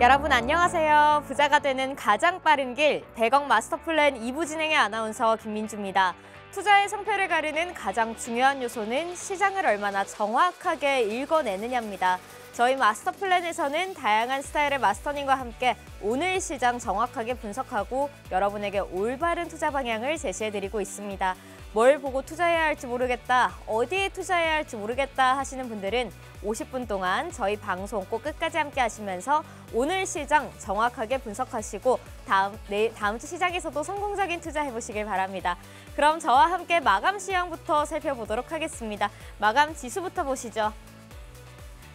여러분 안녕하세요. 부자가 되는 가장 빠른 길 100억 마스터플랜 2부 진행의 아나운서 김민주입니다. 투자의 성패를 가르는 가장 중요한 요소는 시장을 얼마나 정확하게 읽어내느냐입니다. 저희 마스터플랜에서는 다양한 스타일의 마스터님과 함께 오늘 시장 정확하게 분석하고 여러분에게 올바른 투자 방향을 제시해드리고 있습니다. 뭘 보고 투자해야 할지 모르겠다, 어디에 투자해야 할지 모르겠다 하시는 분들은 50분 동안 저희 방송 꼭 끝까지 함께 하시면서 오늘 시장 정확하게 분석하시고 다음 주 시장에서도 성공적인 투자 해보시길 바랍니다. 그럼 저와 함께 마감 시황부터 살펴보도록 하겠습니다. 마감 지수부터 보시죠.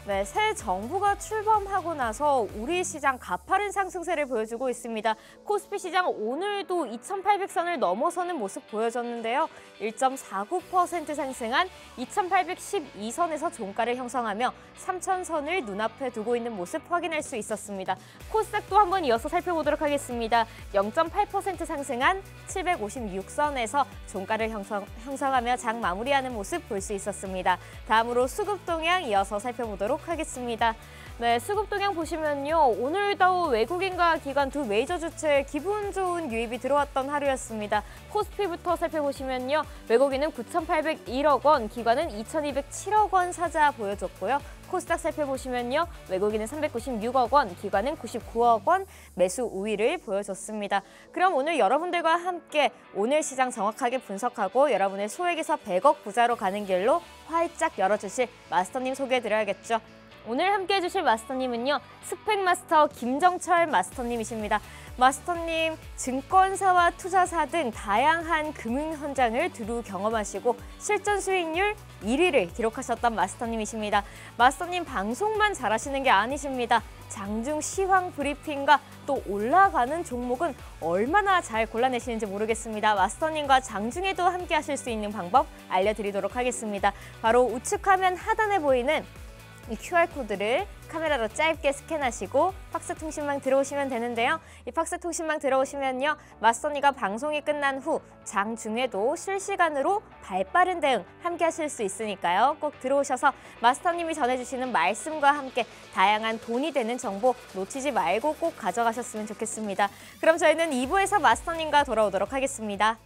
네, 새 정부가 출범하고 나서 우리 시장 가파른 상승세를 보여주고 있습니다. 코스피 시장 오늘도 2,800선을 넘어서는 모습 보여줬는데요. 1.49% 상승한 2,812선에서 종가를 형성하며 3,000선을 눈앞에 두고 있는 모습 확인할 수 있었습니다. 코스닥도 한번 이어서 살펴보도록 하겠습니다. 0.8% 상승한 756선에서 종가를 형성하며 장 마무리하는 모습 볼 수 있었습니다. 다음으로 수급 동향 이어서 살펴보도록 하겠습니다. 네, 수급 동향 보시면요. 오늘도 외국인과 기관 두 메이저 주체에 기분 좋은 유입이 들어왔던 하루였습니다. 코스피부터 살펴보시면요. 외국인은 9,801억 원, 기관은 2,207억 원 사자 보여줬고요. 코스닥 살펴보시면요. 외국인은 396억 원, 기관은 99억 원 매수 우위를 보여줬습니다. 그럼 오늘 여러분들과 함께 오늘 시장 정확하게 분석하고 여러분의 소액에서 100억 부자로 가는 길로 활짝 열어주실 마스터님 소개해드려야겠죠. 오늘 함께해 주실 마스터님은요. 스펙마스터 김정철 마스터님이십니다. 마스터님, 증권사와 투자사 등 다양한 금융 현장을 두루 경험하시고 실전 수익률 1위를 기록하셨던 마스터님이십니다. 마스터님 방송만 잘하시는 게 아니십니다. 장중 시황 브리핑과 또 올라가는 종목은 얼마나 잘 골라내시는지 모르겠습니다. 마스터님과 장중에도 함께 하실 수 있는 방법 알려드리도록 하겠습니다. 바로 우측 화면 하단에 보이는 이 QR코드를 카메라로 짧게 스캔하시고 팍스통신망 들어오시면 되는데요. 이 팍스통신망 들어오시면요. 마스터니가 방송이 끝난 후 장중에도 실시간으로 발빠른 대응 함께 하실 수 있으니까요. 꼭 들어오셔서 마스터님이 전해주시는 말씀과 함께 다양한 돈이 되는 정보 놓치지 말고 꼭 가져가셨으면 좋겠습니다. 그럼 저희는 2부에서 마스터님과 돌아오도록 하겠습니다.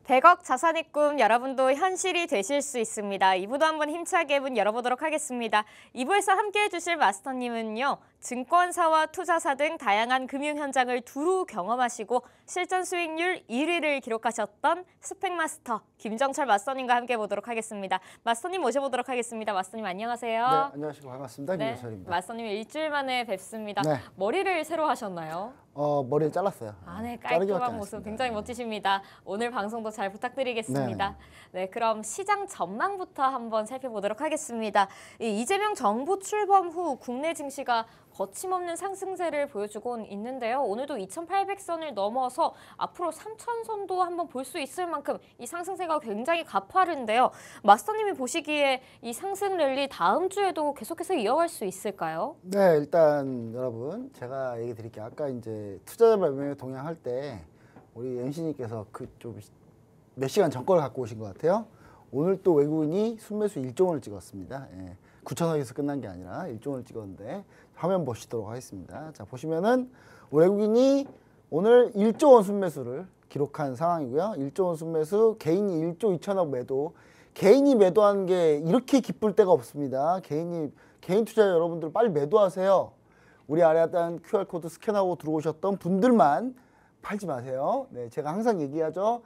백억 자산의 꿈 여러분도 현실이 되실 수 있습니다. 2부도 한번 힘차게 문 열어보도록 하겠습니다. 2부에서 함께해 주실 마스터님은요. 증권사와 투자사 등 다양한 금융 현장을 두루 경험하시고 실전 수익률 1위를 기록하셨던 스펙마스터 김정철 마스터님과 함께 보도록 하겠습니다. 마스터님 모셔보도록 하겠습니다. 마스터님 안녕하세요. 네, 안녕하시고 반갑습니다. 김정철입니다. 마스터님 일주일 만에 뵙습니다. 네. 머리를 새로 하셨나요? 머리를 잘랐어요. 네, 깔끔한 모습 굉장히 멋지십니다. 오늘 방송도 잘 부탁드리겠습니다. 네, 그럼 시장 전망부터 한번 살펴보도록 하겠습니다. 이재명 정부 출범 후 국내 증시가 거침없는 상승세를 보여주고 있는데요. 오늘도 2,800선을 넘어서 앞으로 3,000선도 한번 볼 수 있을 만큼 이 상승세가 굉장히 가파른데요. 마스터님이 보시기에 이 상승 랠리 다음 주에도 계속해서 이어갈 수 있을까요? 네, 일단 여러분 제가 얘기 드릴게요. 아까 이제 투자자 발명회 동향할 때 우리 MC님께서 그 좀 몇 시간 전 걸 갖고 오신 것 같아요. 오늘 또 외국인이 순매수 1조 원을 찍었습니다. 9천억에서 끝난 게 아니라 1조 원을 찍었는데 화면 보시도록 하겠습니다. 자, 보시면은 외국인이 오늘 1조 원 순매수를 기록한 상황이고요. 1조 원 순매수, 개인이 1조 2천억 매도. 개인이 매도한 게 이렇게 기쁠 때가 없습니다. 개인 투자자 여러분들 빨리 매도하세요. 우리 아래 일단 QR코드 스캔하고 들어오셨던 분들만 팔지 마세요. 네, 제가 항상 얘기하죠.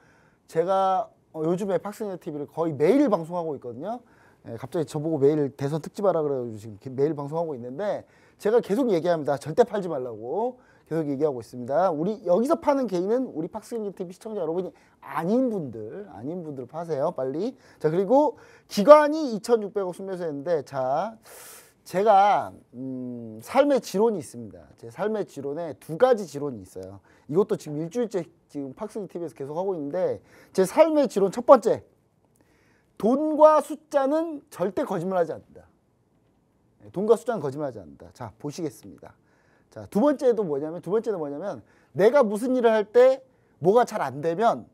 제가 요즘에 팍스뉴스 TV를 거의 매일 방송하고 있거든요. 갑자기 저보고 매일 대선 특집하라 그래가지고 지금 매일 방송하고 있는데 제가 계속 얘기합니다. 절대 팔지 말라고 계속 얘기하고 있습니다. 우리 여기서 파는 개인은 우리 팍스뉴스 TV 시청자 여러분이 아닌 분들 파세요. 빨리. 자, 그리고 기관이 2,600억 순매수했는데 자, 제가 삶의 지론이 있습니다. 제 삶의 지론에 두 가지 지론이 있어요. 이것도 지금 일주일째 지금 팍스뉴스 TV에서 계속 하고 있는데 제 삶의 지론 첫 번째, 돈과 숫자는 절대 거짓말하지 않는다. 돈과 숫자는 거짓말하지 않는다. 자, 보시겠습니다. 자, 두 번째는 뭐냐면 내가 무슨 일을 할 때 뭐가 잘 안 되면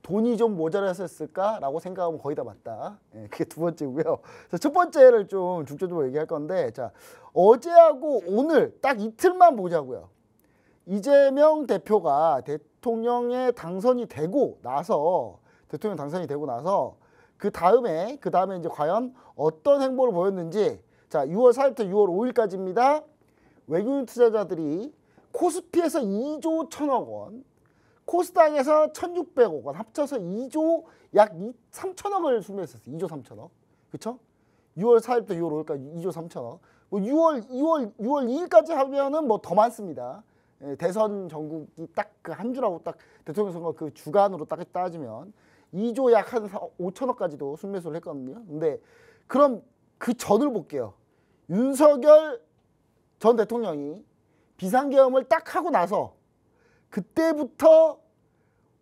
돈이 좀 모자랐을까라고 생각하면 거의 다 맞다. 그게 두 번째고요. 첫 번째를 좀 중점적으로 얘기할 건데, 자, 어제하고 오늘 딱 이틀만 보자고요. 이재명 대표가 대통령에 당선이 되고 나서 그 다음에 이제 과연 어떤 행보를 보였는지, 자, 6월 4일부터 6월 5일까지입니다. 외국인 투자자들이 코스피에서 2조 1천억 원, 코스닥에서 1,600억 원 합쳐서 2조 약 3천억을 순매수했어요. 2조 3천억. 그쵸? 6월 4일부터 6월 5일까지 2조 3천억. 뭐 6월 2일까지 하면은 뭐 더 많습니다. 대선 전국이 딱 그 한 주라고 딱 대통령 선거 그 주간으로 딱 따지면 2조 약 한 5천억까지도 순매수를 했거든요. 근데 그럼 그 전을 볼게요. 윤석열 전 대통령이 비상계엄을 딱 하고 나서 그때부터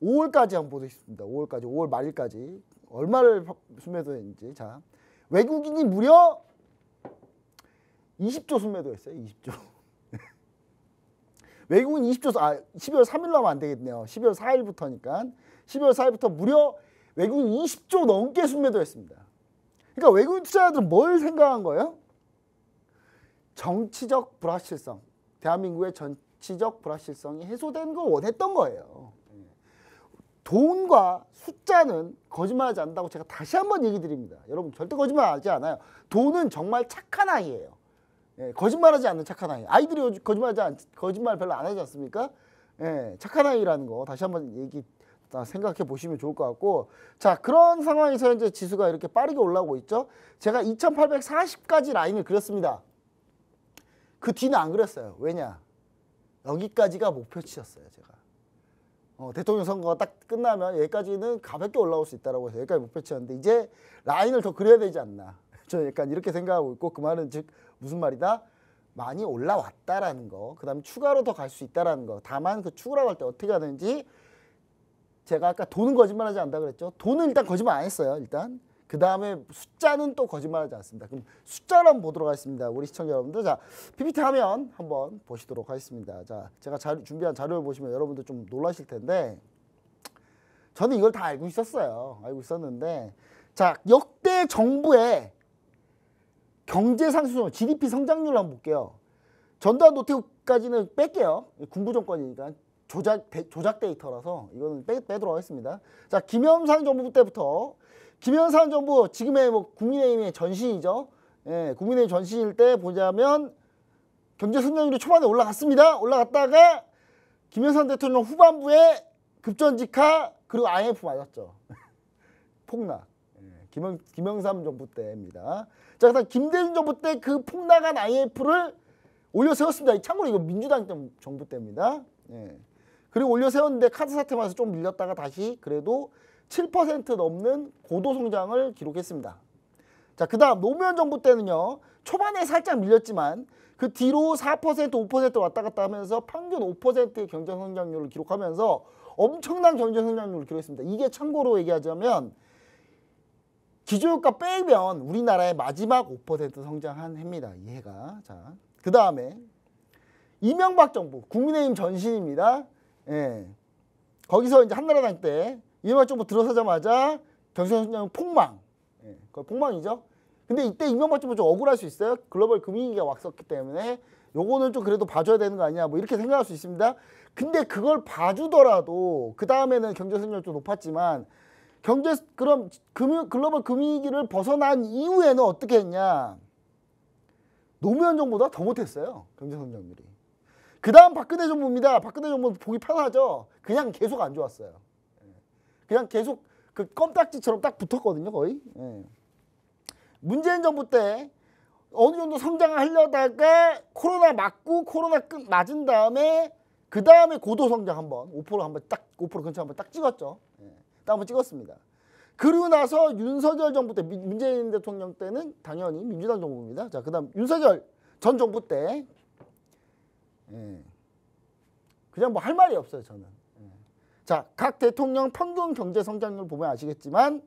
5월까지 한번 보겠습니다. 5월 말일까지 얼마를 순매도했는지. 자, 외국인이 무려 20조 순매도했어요. 20조. 외국인 20조, 12월 3일로 하면 안 되겠네요. 12월 4일부터니까. 12월 4일부터 무려 외국인 20조 넘게 순매도했습니다. 그러니까 외국인 투자자들은 뭘 생각한 거예요? 정치적 불확실성. 대한민국의 정치적 불확실성이 해소된 걸 원했던 거예요. 돈과 숫자는 거짓말하지 않는다고 제가 다시 한번 얘기 드립니다. 여러분 절대 거짓말하지 않아요. 돈은 정말 착한 아이예요. 거짓말하지 않는 착한 아이. 아이들이 요즘 거짓말 별로 안 하지 않습니까? 착한 아이라는 거 다시 한번 생각해 보시면 좋을 것 같고, 자, 그런 상황에서 현재 지수가 이렇게 빠르게 올라오고 있죠. 제가 2,840까지 라인을 그렸습니다. 그 뒤는 안 그렸어요. 왜냐? 여기까지가 목표치였어요. 제가 대통령 선거가 딱 끝나면 여기까지는 가볍게 올라올 수 있다고 해서 여기까지 목표치였는데 이제 라인을 더 그려야 되지 않나. 저는 약간 이렇게 생각하고 있고, 그 말은 즉 무슨 말이다? 많이 올라왔다라는 거, 그 다음에 추가로 더 갈 수 있다라는 거. 다만 그 추가로 갈 때 어떻게 하는지, 제가 아까 돈은 거짓말하지 않는다 그랬죠. 돈은 일단 거짓말 안 했어요. 일단 그 다음에 숫자는 또 거짓말하지 않습니다. 그럼 숫자를 한번 보도록 하겠습니다. 우리 시청자 여러분들, 자, PPT 화면 한번 보시도록 하겠습니다. 자, 제가 준비한 자료를 보시면 여러분들 좀 놀라실 텐데, 저는 이걸 다 알고 있었어요. 알고 있었는데, 자, 역대 정부의 경제 상승률, GDP 성장률을 한번 볼게요. 전두환 노태우까지는 뺄게요. 군부 정권이니까 조작 데이터라서 이거는 빼도록 하겠습니다. 자, 김영삼 정부 때부터, 김영삼 정부 지금의 뭐 국민의힘의 전신이죠. 국민의힘 전신일 때 보자면 경제 성장률이 초반에 올라갔습니다. 올라갔다가 김영삼 대통령 후반부에 급전직하, 그리고 IMF 맞았죠. 폭락. 김영삼 정부 때입니다. 자, 그다음 김대중 정부 때 그 폭락한 IMF를 올려 세웠습니다. 참고로 이거 민주당 정부 때입니다. 그리고 올려 세웠는데 카드 사태 맞아서 좀 밀렸다가 다시 그래도 7% 넘는 고도 성장을 기록했습니다. 자, 그다음 노무현 정부 때는요, 초반에 살짝 밀렸지만 그 뒤로 4%, 5% 왔다 갔다 하면서 평균 5%의 경제 성장률을 기록하면서 엄청난 경제 성장률을 기록했습니다. 이게 참고로 얘기하자면 기조효과 빼면 우리나라의 마지막 5% 성장한 해입니다. 이 해가. 자, 그 다음에 이명박 정부, 국민의힘 전신입니다. 예. 거기서 이제 한나라당 때 이명박 정부 들어서자마자 경제 성장률 폭망. 예. 거의 폭망이죠. 근데 이때 이명박 정부 좀 억울할 수 있어요. 글로벌 금융위기가 왔었기 때문에 요거는 좀 그래도 봐줘야 되는 거 아니야. 뭐 이렇게 생각할 수 있습니다. 근데 그걸 봐주더라도 그 다음에는 경제 성장률 좀 높았지만 그럼 글로벌 금융위기를 벗어난 이후에는 어떻게 했냐? 노무현 정부보다 더 못했어요. 경제 성장률이. 그 다음 박근혜 정부입니다. 박근혜 정부는 보기 편하죠. 그냥 계속 안 좋았어요. 그냥 계속 그 껌딱지처럼 딱 붙었거든요. 거의. 문재인 정부 때 어느 정도 성장을 하려다가 코로나 맞고 코로나 맞은 다음에 그 다음에 고도 성장 한번 5% 한번 딱 5% 근처 한번 딱 찍었죠. 딱 한번 찍었습니다. 그리고 나서 윤석열 정부 때 문재인 대통령 때는 당연히 민주당 정부입니다. 자, 그다음 윤석열 전 정부 때 그냥 뭐 할 말이 없어요 저는. 자, 각 대통령 평균 경제 성장률 보면 아시겠지만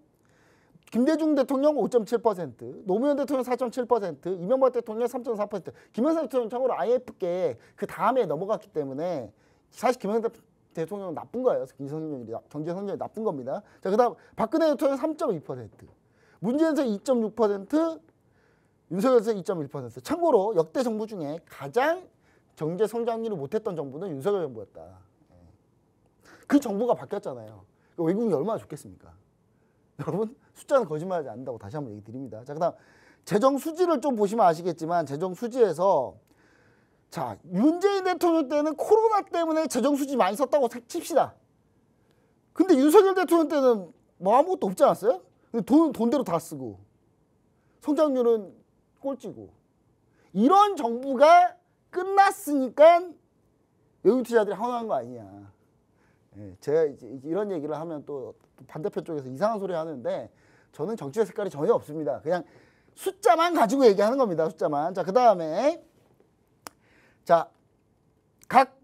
김대중 대통령 5.7%, 노무현 대통령 4.7%, 이명박 대통령 3.4%, 김영삼 대통령 참고로 IMF께 그 다음에 넘어갔기 때문에 사실 김영삼 대통령은 나쁜 거예요. 경제 성장률이 나쁜 겁니다. 자, 그다음 박근혜 대통령 3.2%, 문재인 대통령 2.6%, 윤석열 대통령 2.1%. 참고로 역대 정부 중에 가장 경제 성장률을 못했던 정부는 윤석열 정부였다. 그 정부가 바뀌었잖아요. 외국인이 얼마나 좋겠습니까? 여러분 숫자는 거짓말하지 않는다고 다시 한번 얘기 드립니다. 자, 그다음 재정 수지를 좀 보시면 아시겠지만 재정 수지에서 자, 문재인 대통령 때는 코로나 때문에 재정 수지 많이 썼다고 칩시다. 근데 윤석열 대통령 때는 뭐 아무것도 없지 않았어요? 돈대로 다 쓰고 성장률은 꼴찌고 이런 정부가 끝났으니까 외국 투자들이 환호한 거 아니냐. 제가 이런 얘기를 하면 또 반대편 쪽에서 이상한 소리 하는데 저는 정치의 색깔이 전혀 없습니다. 그냥 숫자만 가지고 얘기하는 겁니다. 숫자만. 자, 그 다음에 자, 각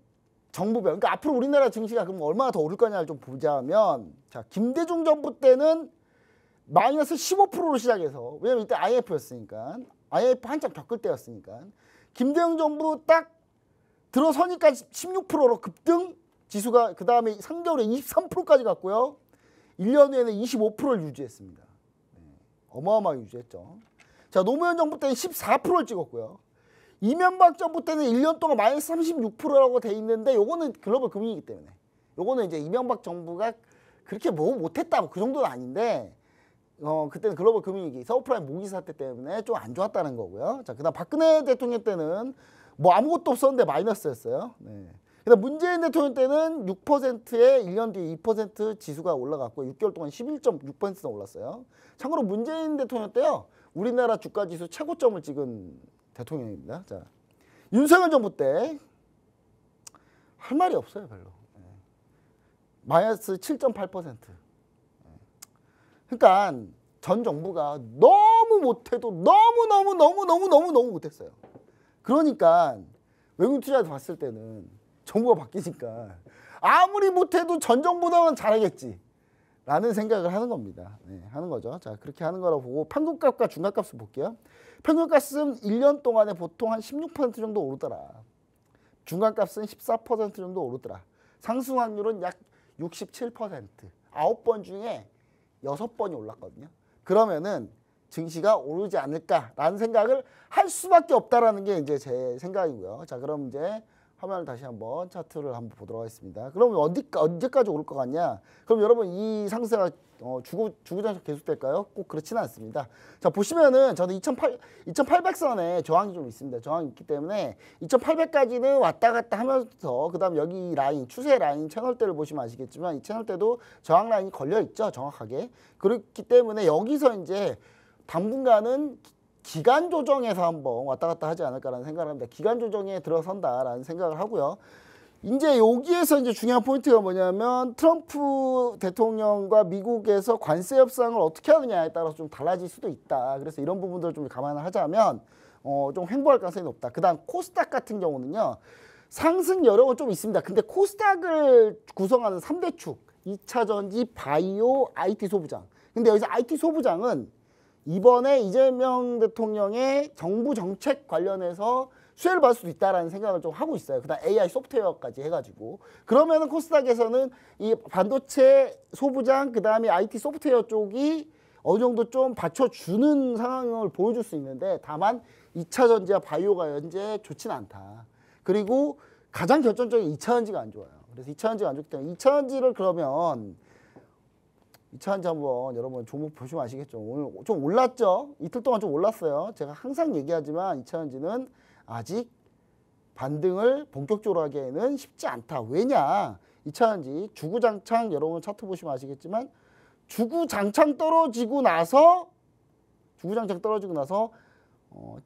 정부별, 그러니까 앞으로 우리나라 증시가 그럼 얼마나 더 오를 거냐를 좀 보자면, 자, 김대중 정부 때는 마이너스 15%로 시작해서, 왜냐면 이때 IMF였으니까, IMF 한참 겪을 때였으니까, 김대중 정부 딱 들어서니까 16%로 급등, 지수가 그 다음에 3개월에 23%까지 갔고요. 1년 후에는 25%를 유지했습니다. 어마어마하게 유지했죠. 자, 노무현 정부 때는 14%를 찍었고요. 이명박 정부 때는 1년 동안 마이너스 36%라고 돼 있는데 요거는 글로벌 금융이기 때문에 요거는 이제 이명박 정부가 그렇게 뭐 못했다 뭐 그 정도는 아닌데 그때는 글로벌 금융위기 서브프라임 모기 사태 때문에 좀 안 좋았다는 거고요. 자, 그다음 박근혜 대통령 때는 뭐 아무것도 없었는데 마이너스였어요. 그다음 문재인 대통령 때는 6%에 1년 뒤에 2% 지수가 올라갔고 6개월 동안 11.6%나 올랐어요. 참고로 문재인 대통령 때요. 우리나라 주가 지수 최고점을 찍은 대통령입니다. 자, 윤석열 정부 때 할 말이 없어요, 별로. 마이너스 7.8%. 그러니까 전 정부가 너무 못해도 너무 못했어요. 그러니까 외국 투자자 봤을 때는 정부가 바뀌니까 아무리 못해도 전 정부보다는 잘하겠지 라는 생각을 하는 겁니다. 하는 거죠. 자, 그렇게 하는 거라고 보고 평균값과 중간값을 볼게요. 평균값은 1년 동안에 보통 한 16% 정도 오르더라. 중간값은 14% 정도 오르더라. 상승 확률은 약 67%. 9번 중에 6번이 올랐거든요. 그러면은 증시가 오르지 않을까라는 생각을 할 수밖에 없다라는 게 이제 제 생각이고요. 자, 그럼 이제 화면을 다시 한번 차트를 한번 보도록 하겠습니다. 그러면 언제까지 오를 것 같냐? 그럼 여러분 이 상승가 주구장창 계속될까요? 꼭 그렇지는 않습니다. 자, 보시면은 저는 2800선에 저항이 좀 있습니다. 저항이 있기 때문에 2800까지는 왔다 갔다 하면서 그다음 여기 라인, 추세 라인 채널대를 보시면 아시겠지만 이 채널대도 저항 라인이 걸려 있죠. 정확하게. 그렇기 때문에 여기서 이제 당분간은 기간 조정에서 한번 왔다 갔다 하지 않을까라는 생각을 합니다. 기간 조정에 들어선다라는 생각을 하고요. 이제 여기에서 이제 중요한 포인트가 뭐냐면 트럼프 대통령과 미국에서 관세 협상을 어떻게 하느냐에 따라서 좀 달라질 수도 있다. 그래서 이런 부분들을 좀 감안을 하자면 좀 횡보할 가능성이 높다. 그다음 코스닥 같은 경우는요. 상승 여력은 좀 있습니다. 근데 코스닥을 구성하는 3대 축 2차전지, 바이오, IT 소부장. 근데 여기서 IT 소부장은 이번에 이재명 대통령의 정부 정책 관련해서 수혜를 받을 수도 있다라는 생각을 좀 하고 있어요. 그다음 AI 소프트웨어까지 해가지고 그러면은 코스닥에서는 이 반도체 소부장 그다음에 IT 소프트웨어 쪽이 어느 정도 좀 받쳐주는 상황을 보여줄 수 있는데 다만 2차 전지와 바이오가 현재 좋지는 않다. 그리고 가장 결정적인 2차 전지가 안 좋아요. 그래서 2차 전지가 안 좋기 때문에 2차 전지를 그러면 2차 전지 한번 여러분 종목 보시면 아시겠죠. 오늘 좀 올랐죠. 이틀 동안 좀 올랐어요. 제가 항상 얘기하지만 2차 전지는 아직 반등을 본격적으로 하기에는 쉽지 않다. 왜냐? 2차 전지 주구장창 여러분 차트 보시면 아시겠지만 주구장창 떨어지고 나서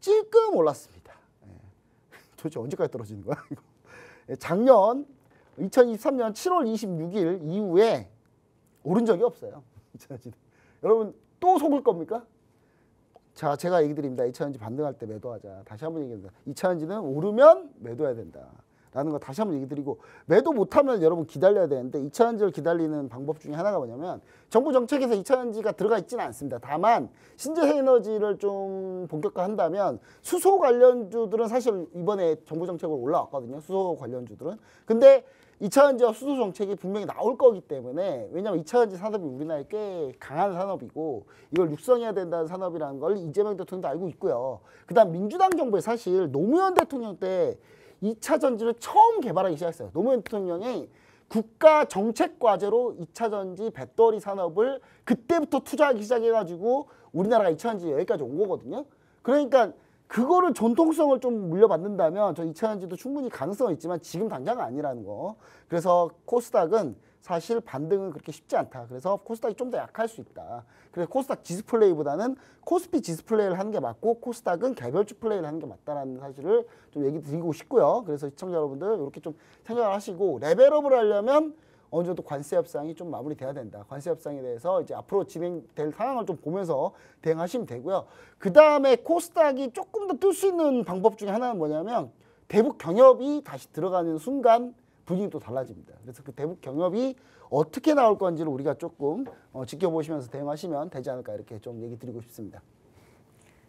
찔끔 올랐습니다. 도대체 언제까지 떨어지는 거야? 작년 2023년 7월 26일 이후에 오른 적이 없어요. 2차 전지는. 여러분 또 속을 겁니까? 자, 제가 얘기 드립니다. 2차 전지 반등할 때 매도하자. 다시 한번 얘기합니다. 2차 전지는 오르면 매도해야 된다. 라는 거 다시 한번 얘기 드리고 매도 못하면 여러분 기다려야 되는데 2차 전지를 기다리는 방법 중에 하나가 뭐냐면 정부 정책에서 2차 전지가 들어가 있지는 않습니다. 다만 신재생 에너지를 좀 본격화한다면 수소 관련주들은 사실 이번에 정부 정책으로 올라왔거든요. 수소 관련주들은. 근데 2차 전지와 수소 정책이 분명히 나올 거기 때문에 왜냐하면 2차 전지 산업이 우리나라에 꽤 강한 산업이고 이걸 육성해야 된다는 산업이라는 걸 이재명 대통령도 알고 있고요. 그다음 민주당 정부에 사실 노무현 대통령 때 2차 전지를 처음 개발하기 시작했어요. 노무현 대통령이 국가 정책 과제로 2차 전지 배터리 산업을 그때부터 투자하기 시작해가지고 우리나라가 2차 전지 여기까지 온 거거든요. 그러니까 그거를 전통성을 좀 물려받는다면 저 2차 전지도 충분히 가능성은 있지만 지금 당장은 아니라는 거. 그래서 코스닥은 사실 반등은 그렇게 쉽지 않다. 그래서 코스닥이 좀 더 약할 수 있다. 그래서 코스닥 지수플레이보다는 코스피 지수플레이를 하는 게 맞고 코스닥은 개별주 플레이를 하는 게 맞다라는 사실을 좀 얘기 드리고 싶고요. 그래서 시청자 여러분들 이렇게 좀 생각을 하시고 레벨업을 하려면 어느 정도 관세 협상이 좀 마무리돼야 된다. 관세 협상에 대해서 이제 앞으로 진행될 상황을 좀 보면서 대응하시면 되고요. 그 다음에 코스닥이 조금 더 뜰 수 있는 방법 중에 하나는 뭐냐면 대북 경협이 다시 들어가는 순간 분위기 또 달라집니다. 그래서 그 대북 경협이 어떻게 나올 건지를 우리가 조금 지켜보시면서 대응하시면 되지 않을까 이렇게 좀 얘기 드리고 싶습니다.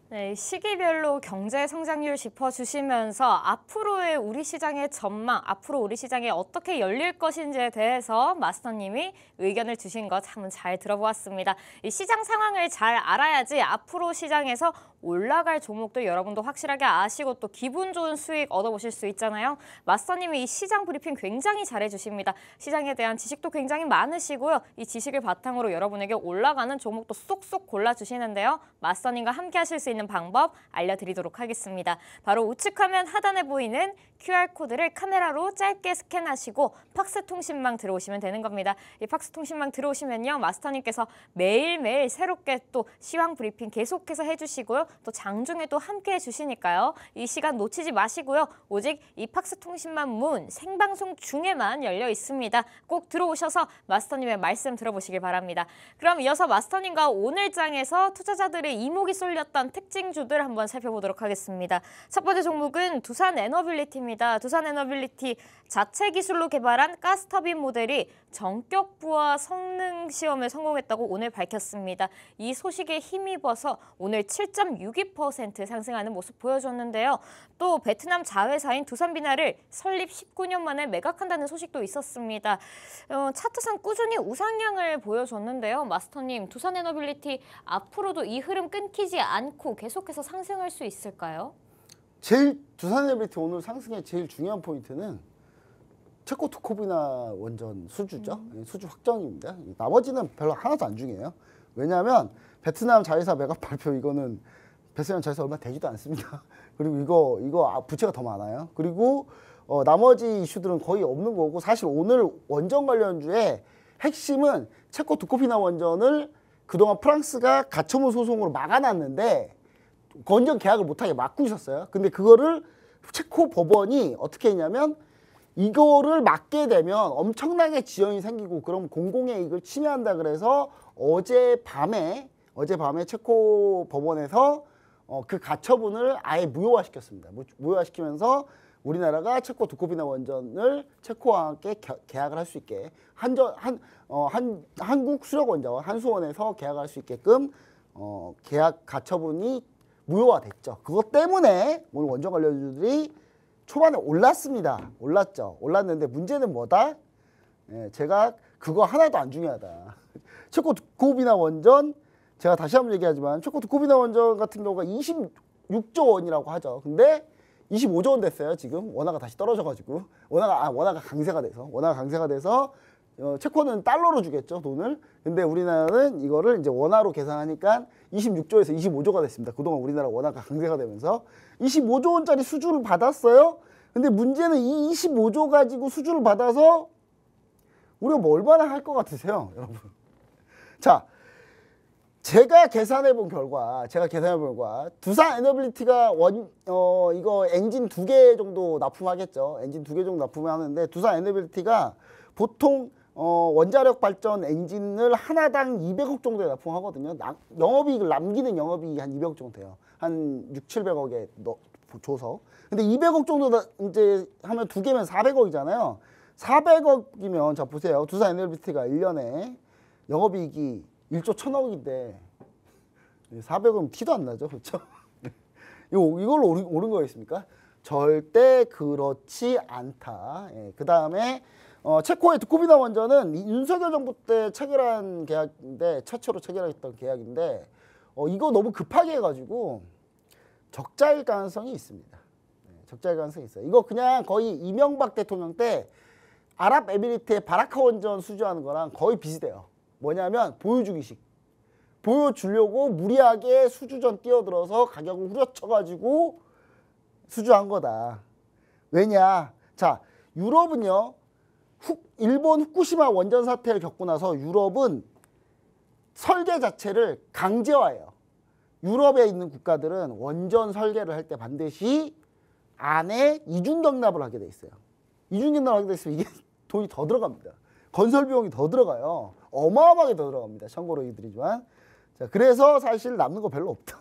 네, 시기별로 경제 성장률 짚어주시면서 앞으로의 우리 시장의 전망, 앞으로 우리 시장이 어떻게 열릴 것인지에 대해서 마스터님이 의견을 주신 거 참 잘 들어보았습니다. 이 시장 상황을 잘 알아야지 앞으로 시장에서 올라갈 종목도 여러분도 확실하게 아시고 또 기분 좋은 수익 얻어보실 수 있잖아요. 마스터님이 이 시장 브리핑 굉장히 잘해주십니다. 시장에 대한 지식도 굉장히 많으시고요. 이 지식을 바탕으로 여러분에게 올라가는 종목도 쏙쏙 골라주시는데요. 마스터님과 함께 하실 수 있는 방법 알려드리도록 하겠습니다. 바로 우측 화면 하단에 보이는 QR코드를 카메라로 짧게 스캔하시고 팍스통신망 들어오시면 되는 겁니다. 이 팍스통신망 들어오시면요. 마스터님께서 매일매일 새롭게 또 시황 브리핑 계속해서 해주시고요. 또 장중에도 함께 해주시니까요. 이 시간 놓치지 마시고요. 오직 이 팍스통신망 문 생방송 중에만 열려 있습니다. 꼭 들어오셔서 마스터님의 말씀 들어보시길 바랍니다. 그럼 이어서 마스터님과 오늘 장에서 투자자들의 이목이 쏠렸던 특징주들 한번 살펴보도록 하겠습니다. 첫 번째 종목은 두산에너빌리티입니다. 두산에너빌리티 자체 기술로 개발한 가스터빈 모델이 전격 부하 성능 시험에 성공했다고 오늘 밝혔습니다. 이 소식에 힘입어서 오늘 7.62% 상승하는 모습 보여줬는데요. 또 베트남 자회사인 두산비나를 설립 19년 만에 매각한다는 소식도 있었습니다. 차트상 꾸준히 우상향을 보여줬는데요. 마스터님, 두산에너빌리티 앞으로도 이 흐름 끊기지 않고 계속해서 상승할 수 있을까요? 두산에너빌리티 오늘 상승의 제일 중요한 포인트는 체코투코비나 원전 수주죠. 수주 확정입니다. 나머지는 별로 하나도 안 중요해요. 왜냐하면 베트남 자회사 매각 발표 이거는 베트남 자회사 얼마 되지도 않습니다. 그리고 이거 부채가 더 많아요. 그리고 나머지 이슈들은 거의 없는 거고 사실 오늘 원전 관련주의 핵심은 체코투코비나 원전을 그동안 프랑스가 가처분 소송으로 막아놨는데 원전 계약을 못하게 막고 있었어요. 근데 그거를 체코 법원이 어떻게 했냐면 이거를 막게 되면 엄청나게 지연이 생기고 그럼 공공의 이익을 침해한다 그래서 어젯밤에 체코 법원에서 그 가처분을 아예 무효화시켰습니다. 무효화시키면서 우리나라가 체코 두코비나 원전을 체코와 함께 계약을 할 수 있게 한국 수력원자와 한수원에서 계약을 할 수 있게끔 계약 가처분이 무효화됐죠. 그것 때문에 오늘 원전 관련주들이 초반에 올랐습니다. 올랐는데 문제는 뭐다? 제가 그거 하나도 안 중요하다. 체코 두코비나 원전, 제가 다시 한번 얘기하지만 체코 두코비나 원전 같은 경우가 26조 원이라고 하죠. 근데 25조 원 됐어요. 지금 원화가 다시 떨어져가지고 원화가 강세가 돼서 체코는 달러로 주겠죠, 돈을. 근데 우리나라는 이거를 이제 원화로 계산하니까 26조에서 25조가 됐습니다. 그동안 우리나라 원화가 강세가 되면서 25조 원짜리 수주를 받았어요. 근데 문제는 이 25조 가지고 수주를 받아서 우리가 뭐 얼마나 할 것 같으세요, 여러분? 자, 제가 계산해 본 결과 두산 에너빌리티가 이거 엔진 2개 정도 납품하겠죠. 엔진 2개 정도 납품하는데 두산 에너빌리티가 보통 원자력 발전 엔진을 하나당 200억 정도에 납품하거든요. 영업이익을 남기는 영업이익이 한 200억 정도 돼요. 한 6, 700억에 줘서. 근데 200억 정도 이제 하면 2개면 400억이잖아요. 400억이면 자 보세요. 두산 에너빌리티가 1년에 영업이익이 1조 1000억인데 400억은 티도 안 나죠. 그렇죠? 이걸로 옳은 거겠습니까? 절대 그렇지 않다. 그 다음에 체코의 두코비나 원전은 윤석열 정부 때 체결한 계약인데 최초로 체결했던 계약인데 이거 너무 급하게 해가지고 적자일 가능성이 있습니다. 적자일 가능성이 있어요. 이거 그냥 거의 이명박 대통령 때 아랍에미리트의 바라카 원전 수주하는 거랑 거의 비슷해요. 뭐냐면 보여주기식. 보여주려고 무리하게 수주전 뛰어들어서 가격을 후려쳐가지고 수주한 거다. 왜냐? 자, 유럽은요. 일본 후쿠시마 원전 사태를 겪고 나서 유럽은 설계 자체를 강제화해요. 유럽에 있는 국가들은 원전 설계를 할 때 반드시 안에 이중 경납을 하게 돼 있어요. 이중 경납을 하게 돼 있으면 이게 돈이 더 들어갑니다. 건설 비용이 더 들어가요. 어마어마하게 더 들어갑니다. 참고로 얘기드리지만. 자, 그래서 사실 남는 거 별로 없다.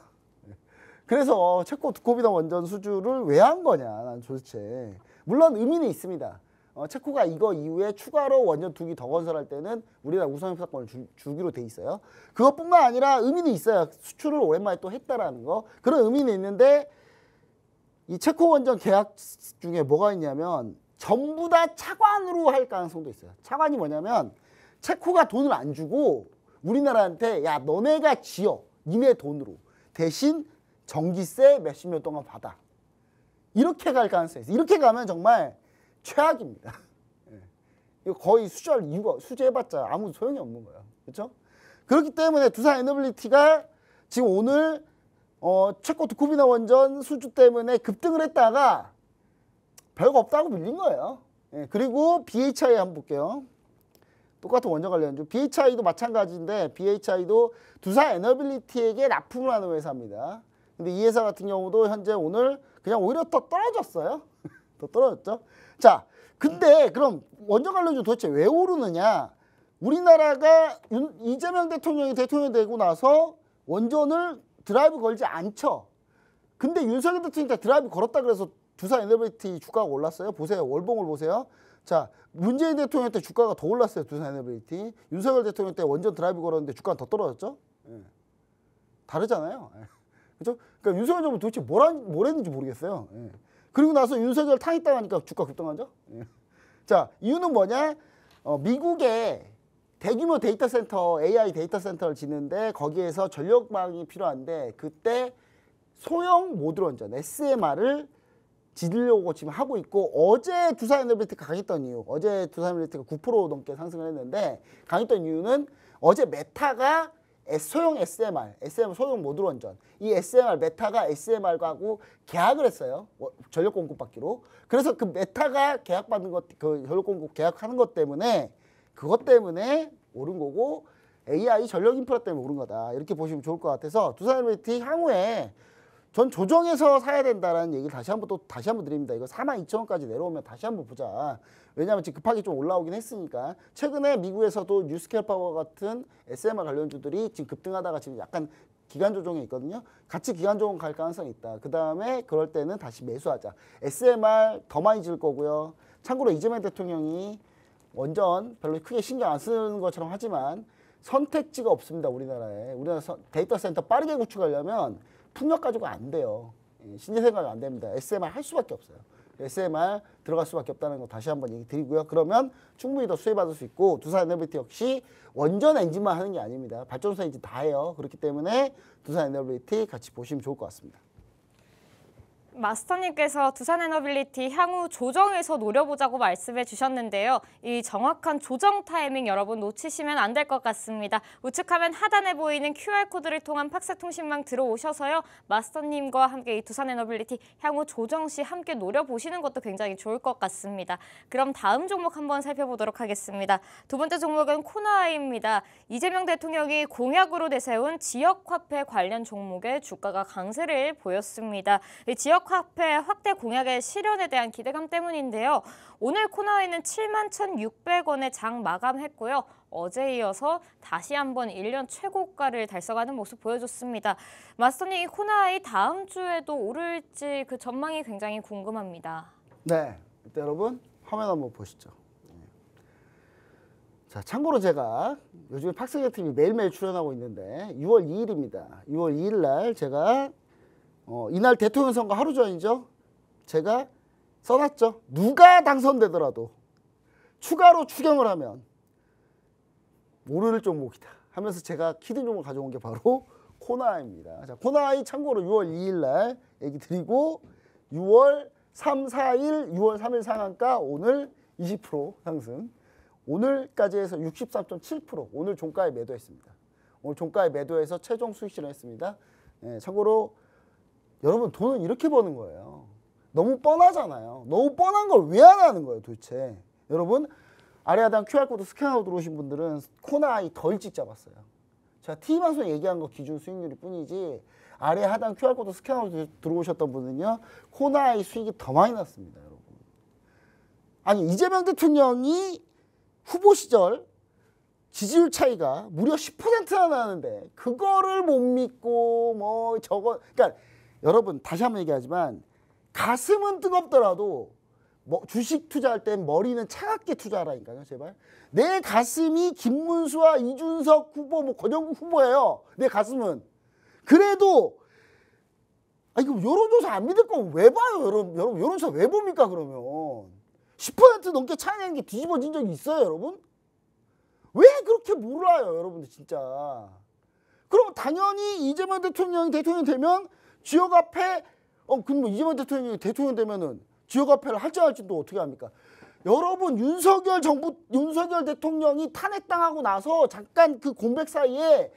그래서 체코 두코비나 원전 수주를 왜 한 거냐, 난 도대체. 물론 의미는 있습니다. 체코가 이거 이후에 추가로 원전 2기 더 건설할 때는 우리나라 우선협상권을 주기로 돼 있어요. 그것뿐만 아니라 의미는 있어요. 수출을 오랜만에 또 했다라는 거. 그런 의미는 있는데 이 체코 원전 계약 중에 뭐가 있냐면 전부 다 차관으로 할 가능성도 있어요. 차관이 뭐냐면 체코가 돈을 안 주고 우리나라한테 야 너네가 지어 니네 돈으로 대신 전기세 몇십 년 동안 받아. 이렇게 갈 가능성이 있어요. 이렇게 가면 정말 최악입니다. 이거 거의 수주할 이유가 수주해봤자 아무 소용이 없는 거예요. 그렇죠? 그렇기 때문에 두산 에너빌리티가 지금 오늘 체코 두코비나 원전 수주 때문에 급등을 했다가 별거 없다고 밀린 거예요. 그리고 BHI 한번 볼게요. 똑같은 원전 관련주. BHI도 마찬가지인데 BHI도 두산 에너빌리티에게 납품을 하는 회사입니다. 근데 이 회사 같은 경우도 현재 오늘 그냥 오히려 더 떨어졌어요. 더 떨어졌죠. 자, 근데 그럼 원전 관련주 도대체 왜 오르느냐? 우리나라가 이재명 대통령이 대통령이 되고 나서 원전을 드라이브 걸지 않죠. 근데 윤석열 대통령이 드라이브 걸었다 그래서 두산 에너빌리티 주가가 올랐어요. 보세요. 월봉을 보세요. 자, 문재인 대통령 때 주가가 더 올랐어요. 두산 에너빌리티. 윤석열 대통령 때 원전 드라이브 걸었는데 주가가 더 떨어졌죠. 다르잖아요. 그렇죠? 그러니까 윤석열 정부 도대체 뭘 했는지 모르겠어요. 그리고 나서 윤석열 탄핵당하니까 주가 급등하죠. 자, 이유는 뭐냐? 미국에 대규모 데이터 센터, AI 데이터 센터를 짓는데 거기에서 전력망이 필요한데 그때 소형 모듈 원전, SMR을 짓으려고 지금 하고 있고 어제 두산 에너빌리티가 강했던 이유, 어제 두산 에너빌리티가 9% 넘게 상승을 했는데 강했던 이유는 어제 메타가 소형 SMR 소형 모듈 원전, 이 SMR 메타가 SMR하고 계약을 했어요. 전력 공급받기로. 그래서 그 메타가 계약받는 것, 그 전력 공급 계약하는 것 때문에 그것 때문에 오른 거고 AI 전력 인프라 때문에 오른 거다. 이렇게 보시면 좋을 것 같아서 두산 에너빌리티 향후에 전 조정해서 사야 된다라는 얘기를 다시 한번 드립니다. 이거 42,000원까지 내려오면 다시 한번 보자. 왜냐하면 지금 급하게 좀 올라오긴 했으니까. 최근에 미국에서도 뉴스케일 파워 같은 SMR 관련주들이 지금 급등하다가 지금 약간 기간 조정에 있거든요. 같이 기간 조정 갈 가능성이 있다. 그 다음에 그럴 때는 다시 매수하자. SMR 더 많이 질 거고요. 참고로 이재명 대통령이 원전 별로 크게 신경 안 쓰는 것처럼 하지만 선택지가 없습니다. 우리나라에. 우리나라 데이터 센터 빠르게 구축하려면 풍력 가지고 안 돼요. 신재 생각 안 됩니다. SMR 할 수밖에 없어요. SMR 들어갈 수밖에 없다는 거 다시 한번 얘기 드리고요. 그러면 충분히 더 수혜받을 수 있고 두산에너비티 역시 원전 엔진만 하는 게 아닙니다. 발전소 엔진 다 해요. 그렇기 때문에 두산에너비티 같이 보시면 좋을 것 같습니다. 마스터님께서 두산에너빌리티 향후 조정에서 노려보자고 말씀해 주셨는데요. 이 정확한 조정 타이밍 여러분 놓치시면 안 될 것 같습니다. 우측 화면 하단에 보이는 QR코드를 통한 팍스통신망 들어오셔서요. 마스터님과 함께 이 두산에너빌리티 향후 조정 시 함께 노려보시는 것도 굉장히 좋을 것 같습니다. 그럼 다음 종목 한번 살펴보도록 하겠습니다. 두 번째 종목은 코나아이입니다. 이재명 대통령이 공약으로 내세운 지역화폐 관련 종목의 주가가 강세를 보였습니다. 이 지역화폐 확대 공약의 실현에 대한 기대감 때문인데요. 오늘 코나아이는 71,600원에 장 마감했고요. 어제 이어서 다시 한번 1년 최고가를 달성하는 모습 보여줬습니다. 마스터님, 이 코나아이 다음 주에도 오를지 그 전망이 굉장히 궁금합니다. 네, 일단 여러분 화면 한번 보시죠. 자, 참고로 제가 요즘에 팍스게티비 매일매일 출연하고 있는데 6월 2일입니다. 6월 2일 날 제가 이날 대통령 선거 하루 전이죠. 제가 써놨죠. 누가 당선되더라도 추가로 추경을 하면 오를 종목이다 하면서 제가 키든 종목 가져온 게 바로 코나아입니다. 자, 코나아이 참고로 6월 2일 날 얘기 드리고 6월 3, 4일, 6월 3일 상한가 오늘 20% 상승. 오늘까지 해서 63.7% 오늘 종가에 매도했습니다. 오늘 종가에 매도해서 최종 수익 실현했습니다. 네, 참고로 여러분 돈은 이렇게 버는 거예요. 너무 뻔하잖아요. 너무 뻔한 걸 왜 안 하는 거예요 도대체. 여러분 아래 하단 QR코드 스캔하고 들어오신 분들은 코나아이 더 일찍 잡았어요. 제가 TV방송에 얘기한 거 기준 수익률일 뿐이지 아래 하단 QR코드 스캔하고 들어오셨던 분은요 코나아이 수익이 더 많이 났습니다. 여러분. 아니 이재명 대통령이 후보 시절 지지율 차이가 무려 10%나 나는데 그거를 못 믿고 뭐 저거 그러니까 여러분 다시 한번 얘기하지만 가슴은 뜨겁더라도 뭐 주식 투자할 땐 머리는 차갑게 투자하라니까요. 제발. 내 가슴이 김문수와 이준석 후보 뭐 권영국 후보예요. 내 가슴은. 그래도 이거 여론조사 안 믿을 거면 왜 봐요. 여러분 여론조사 왜 봅니까 그러면. 10% 넘게 차이 나는 게 뒤집어진 적이 있어요 여러분? 왜 그렇게 몰라요 여러분들 진짜. 그럼 당연히 이재명 대통령이 대통령 되면 지역화폐 그럼 뭐 이재명 대통령이 대통령 되면은 지역화폐를 할지 또 어떻게 합니까? 여러분 윤석열 대통령이 탄핵당하고 나서 잠깐 그 공백 사이에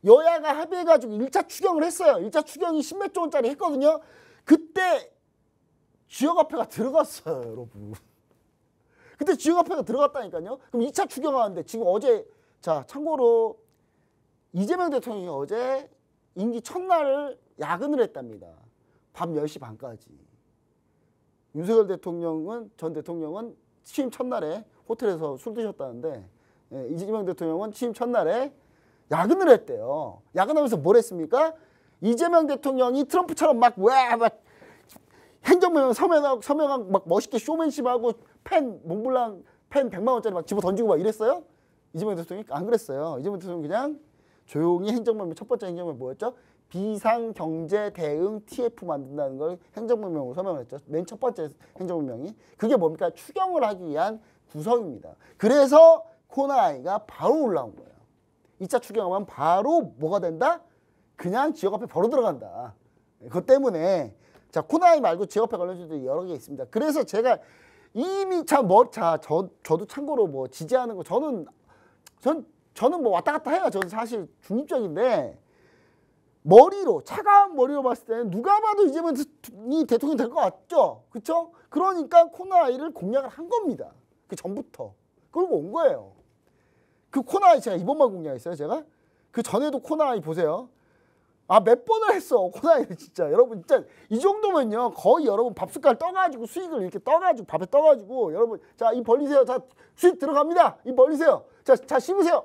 여야가 합의해가지고 1차 추경을 했어요. 1차 추경이 10몇 조 원짜리 했거든요. 그때 지역화폐가 들어갔어요 여러분. 그때 지역화폐가 들어갔다니까요. 그럼 2차 추경하는데 지금 어제 자 참고로 이재명 대통령이 어제 임기 첫날을 야근을 했답니다. 밤 10시 반까지. 윤석열 전 대통령은 취임 첫날에 호텔에서 술 드셨다는데 이재명 대통령은 취임 첫날에 야근을 했대요. 야근하면서 뭘 했습니까? 이재명 대통령이 트럼프처럼 막 행정명령 서명하고 막 멋있게 쇼맨십하고 몽블랑 펜 100만 원짜리 막 집어 던지고 막 이랬어요? 이재명 대통령이 안 그랬어요. 이재명 대통령 그냥 조용히 행정명령 첫 번째 행정명령 뭐였죠? 비상경제 대응 TF 만든다는 걸 행정명령으로 서명을 했죠. 맨 첫 번째 행정명령이. 그게 뭡니까? 추경을 하기 위한 구성입니다. 그래서 코나아이가 바로 올라온 거예요. 2차 추경하면 바로 뭐가 된다? 그냥 지역화폐 바로 들어간다. 그것 때문에 자 코나아이 말고 지역화폐 관련주들이 여러 개 있습니다. 그래서 제가 이미 저도 참고로 뭐 지지하는 거 저는 뭐 왔다 갔다 해요. 저는 사실 중립적인데 차가운 머리로 봤을 때는 누가 봐도 이재명이 대통령 될 것 같죠? 그렇죠? 그러니까 코나아이를 공략을 한 겁니다. 그 전부터. 끌고 온 거예요. 그 코나아이 제가 이번만 공략했어요. 제가. 그 전에도 코나아이 보세요. 몇 번을 했어. 코나아이를 진짜. 여러분 진짜 이 정도면요. 거의 여러분 밥숟갈 떠가지고 수익을 이렇게 떠가지고 밥에 떠가지고 여러분 자, 이 벌리세요. 자, 수익 들어갑니다. 이 벌리세요. 자, 씹으세요.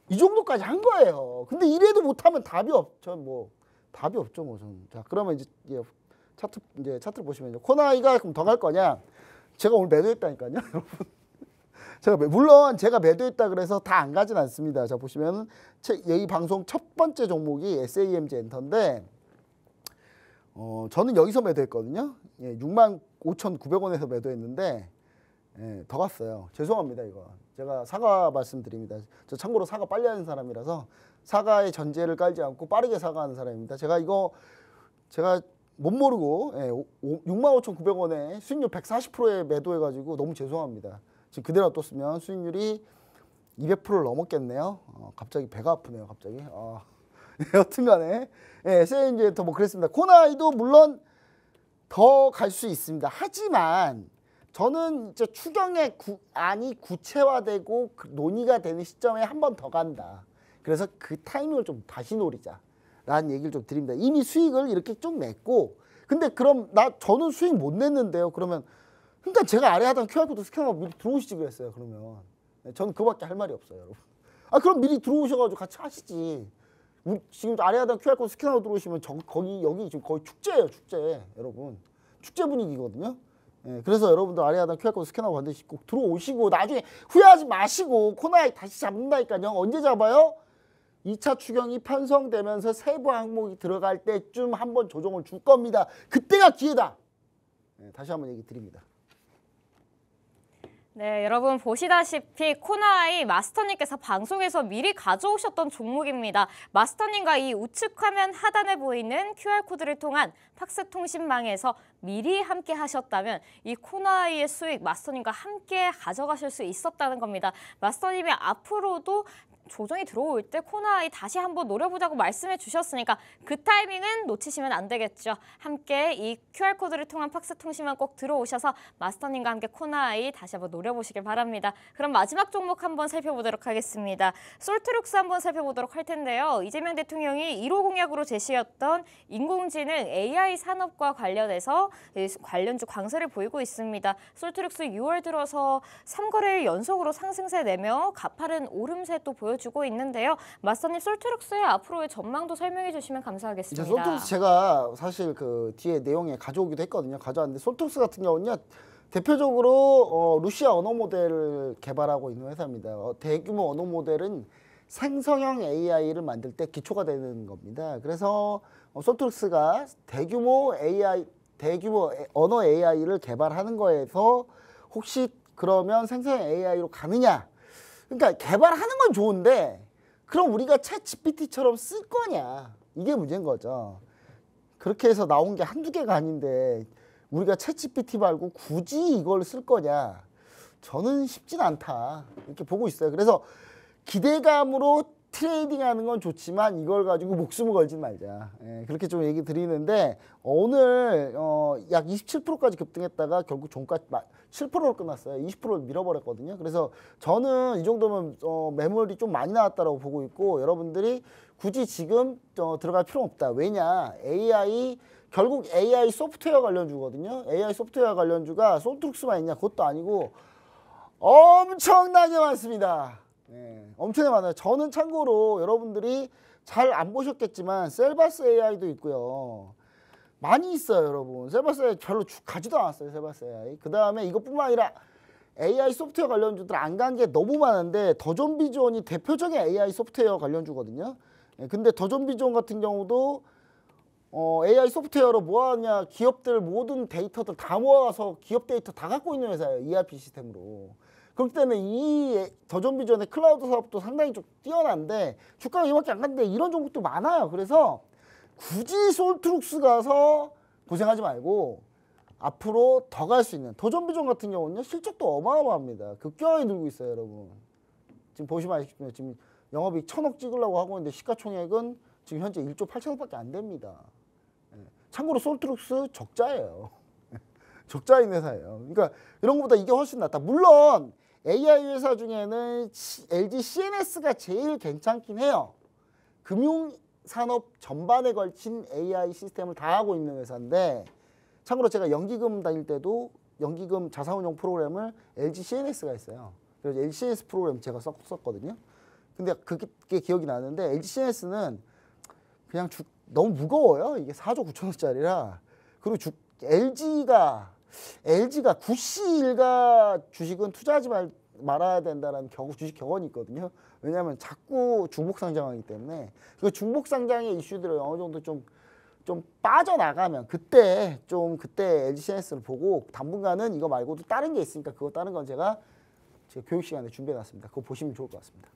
이 정도까지 한 거예요. 근데 이래도 못하면 답이 없죠. 뭐 답이 없죠. 뭐 저는. 자 그러면 이제 차트를 보시면요. 코나이가 그럼 더 갈 거냐? 제가 오늘 매도했다니까요, 여러분. 물론 제가 매도했다 그래서 다 안 가진 않습니다. 자 보시면 이 방송 첫 번째 종목이 SAMG 엔터인데 저는 여기서 매도했거든요. 예, 65,900원에서 매도했는데 예, 더 갔어요. 죄송합니다 이거. 제가 사과 말씀드립니다. 저 참고로 사과 빨리 하는 사람이라서 사과의 전제를 깔지 않고 빠르게 사과하는 사람입니다. 제가 못 모르고 65,900원에 수익률 140%에 매도해가지고 너무 죄송합니다. 지금 그대로 뒀으면 수익률이 200%를 넘었겠네요. 갑자기 배가 아프네요. 갑자기. 여튼간에 SAMG 더 뭐 그랬습니다. 코나이도 물론 더 갈 수 있습니다. 하지만 저는 이제 추경의 안이 구체화되고 논의가 되는 시점에 한 번 더 간다. 그래서 그 타이밍을 좀 다시 노리자라는 얘기를 좀 드립니다. 이미 수익을 이렇게 쭉 냈고, 근데 그럼 저는 수익 못 냈는데요. 그러면 그러니까 제가 아래 하단 QR코드 스캔하고 미리 들어오시지 그랬어요. 그러면 저는 그거밖에 할 말이 없어요, 여러분. 그럼 미리 들어오셔가지고 같이 하시지. 지금 아래 하단 QR코드 스캔하고 들어오시면 여기 지금 거의 축제예요, 축제, 여러분. 축제 분위기거든요. 예, 그래서 여러분들 아래 하단 QR코드 스캔하고 반드시 꼭 들어오시고 나중에 후회하지 마시고 코나이 다시 잡는다니까요. 언제 잡아요? 2차 추경이 편성되면서 세부 항목이 들어갈 때쯤 한번 조정을 줄 겁니다. 그때가 기회다. 예, 다시 한번 얘기 드립니다. 네, 여러분 보시다시피 코나이 마스터님께서 방송에서 미리 가져오셨던 종목입니다. 마스터님과 이 우측 화면 하단에 보이는 QR코드를 통한 팍스통신망에서 미리 함께 하셨다면 이 코나이의 수익 마스터님과 함께 가져가실 수 있었다는 겁니다. 마스터님이 앞으로도 조정이 들어올 때 코나이 다시 한번 노려보자고 말씀해 주셨으니까 그 타이밍은 놓치시면 안 되겠죠. 함께 이 QR코드를 통한 팍스통신만 꼭 들어오셔서 마스터님과 함께 코나이 다시 한번 노려보시길 바랍니다. 그럼 마지막 종목 한번 살펴보도록 하겠습니다. 솔트룩스 한번 살펴보도록 할 텐데요. 이재명 대통령이 1호 공약으로 제시했던 인공지능 AI 산업과 관련해서 관련주 강세를 보이고 있습니다. 솔트룩스 6월 들어서 3거래일 연속으로 상승세 내며 가파른 오름세 또 보여주고 있는데요. 마스터님 솔트룩스의 앞으로의 전망도 설명해 주시면 감사하겠습니다. 솔트룩스 제가 사실 그 뒤에 내용에 가져오기도 했거든요. 가져왔는데 솔트룩스 같은 경우는요. 대표적으로 루시아 언어 모델을 개발하고 있는 회사입니다. 대규모 언어 모델은 생성형 AI를 만들 때 기초가 되는 겁니다. 그래서 솔트룩스가 대규모 언어 AI를 개발하는 거에서 혹시 그러면 생성형 AI로 가느냐? 그러니까 개발하는 건 좋은데 그럼 우리가 챗 GPT처럼 쓸 거냐? 이게 문제인 거죠. 그렇게 해서 나온 게 한두 개가 아닌데 우리가 챗 GPT 말고 굳이 이걸 쓸 거냐? 저는 쉽진 않다. 이렇게 보고 있어요. 그래서 기대감으로 트레이딩하는 건 좋지만 이걸 가지고 목숨을 걸지 말자. 예, 그렇게 좀 얘기 드리는데 오늘 약 27%까지 급등했다가 결국 종가 7%로 끝났어요. 20%를 밀어버렸거든요. 그래서 저는 이 정도면 매물이 좀 많이 나왔다고 보고 있고 여러분들이 굳이 지금 들어갈 필요 없다. 왜냐? 결국 AI 소프트웨어 관련주거든요. AI 소프트웨어 관련주가 솔트룩스만 있냐? 그것도 아니고 엄청나게 많습니다. 네, 엄청나게 많아요. 저는 참고로 여러분들이 잘 안 보셨겠지만 셀바스 AI도 있고요. 많이 있어요, 여러분. 셀바스 AI 별로 가지도 않았어요, 셀바스 AI. 그 다음에 이것뿐만 아니라 AI 소프트웨어 관련주들 안 간 게 너무 많은데 더존비존이 대표적인 AI 소프트웨어 관련주거든요. 네, 근데 더존비존 같은 경우도 AI 소프트웨어로 뭐하냐, 기업들 모든 데이터들 다 모아서 기업 데이터 다 갖고 있는 회사예요, ERP 시스템으로. 그렇기 때문에 이 더존비전의 클라우드 사업도 상당히 좀 뛰어난데 주가가 이밖에 안 갔는데 이런 종목도 많아요. 그래서 굳이 솔트룩스 가서 고생하지 말고 앞으로 더 갈 수 있는 더존비전 같은 경우는요. 실적도 어마어마합니다. 급격하게 늘고 있어요, 여러분. 지금 보시면 아시겠지만 지금 영업이익 1,000억 찍으려고 하고 있는데 시가총액은 지금 현재 1조 8천억밖에 안 됩니다. 참고로 솔트룩스 적자예요. 적자인 회사예요. 그러니까 이런 것보다 이게 훨씬 낫다. 물론 AI 회사 중에는 LG CNS가 제일 괜찮긴 해요. 금융산업 전반에 걸친 AI 시스템을 다 하고 있는 회사인데 참고로 제가 연기금 다닐 때도 연기금 자산운용 프로그램을 LG CNS가 했어요. 그래서 LG CNS 프로그램 제가 썼거든요. 근데 그게 기억이 나는데 LG CNS는 그냥 너무 무거워요. 이게 4조 9천원짜리라. 그리고 LG가 구씨 일가 주식은 투자하지 말아야 된다는 주식 격언이 있거든요. 왜냐하면 자꾸 중복 상장하기 때문에 그 중복 상장의 이슈들을 어느 정도 좀 빠져나가면 그때 LG CNS를 보고 당분간은 이거 말고도 다른 게 있으니까 그거 다른 건 제가 교육 시간에 준비해놨습니다. 그거 보시면 좋을 것 같습니다.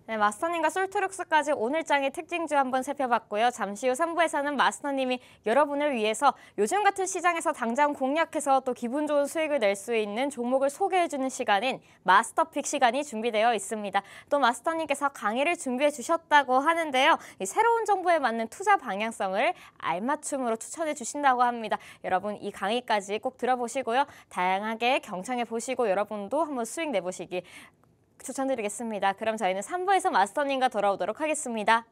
네, 마스터님과 솔트룩스까지 오늘장의 특징주 한번 살펴봤고요. 잠시 후 3부에서는 마스터님이 여러분을 위해서 요즘 같은 시장에서 당장 공략해서 또 기분 좋은 수익을 낼 수 있는 종목을 소개해주는 시간인 마스터픽 시간이 준비되어 있습니다. 또 마스터님께서 강의를 준비해 주셨다고 하는데요. 이 새로운 정보에 맞는 투자 방향성을 알맞춤으로 추천해 주신다고 합니다. 여러분 이 강의까지 꼭 들어보시고요. 다양하게 경청해 보시고 여러분도 한번 수익 내보시기 추천드리겠습니다. 그럼 저희는 3부에서 마스터님과 돌아오도록 하겠습니다.